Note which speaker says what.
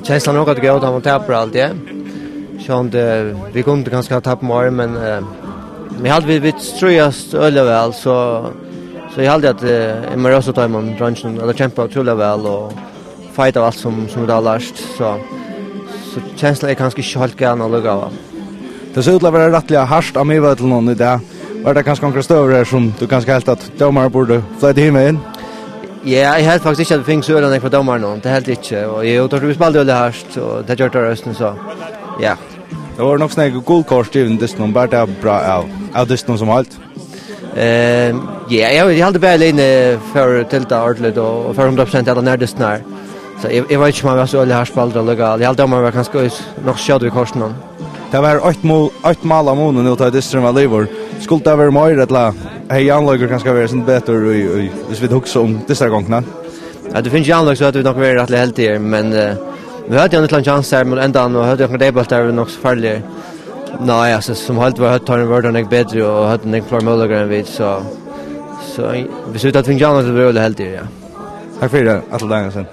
Speaker 1: Känslan något att gå ut och tappa allt det. Så vi kunde ganska tappa mer men vi hade vi ströjast öle väl så jag hade att Marosa Diamond branchen eller kämpa otroligt väl och fighta allt som det har lärt så känslan är ganska inte helt gärna att lugga av.
Speaker 2: Det ser ut att vara rättliga harst av mig till någon idag. Var det kanske några större som du kanske helt att domare borde flytta hem in?
Speaker 1: Ja, jag helt faktiskt inte att det finns ölen för domare någon. Det helt inte. Och jag tror vi spelade öle harst och det gör det rösten så. Ja.
Speaker 2: Det var nog snägg guldkort i den bara det bra av det som allt.
Speaker 1: Ja, jag hade bara inne för tillta ordentligt och för 100% alla närmast när. Så jag vet inte om man var så öle harst spelade legal. Jag hade domare var kanske nog skjut i korsen.
Speaker 2: Det var 8 mål av månen nu till Distrum av Livor. Skulle det vara mer att hej anlägger kanske vara sin bättre hvis vi huxar om dessa gångerna.
Speaker 1: Ja, det finns ju anlägg så att vi nog vara rätt helt här men vi hade ju en chans där men ända och hade några debut där nog så farligt. Nej, alltså som helt var tar en värde nog bättre och hade en klar möjlighet än vi så vi ser ut att finns ju anlägg så det var helt här ja.
Speaker 2: Tack för det, Atle Danielsson.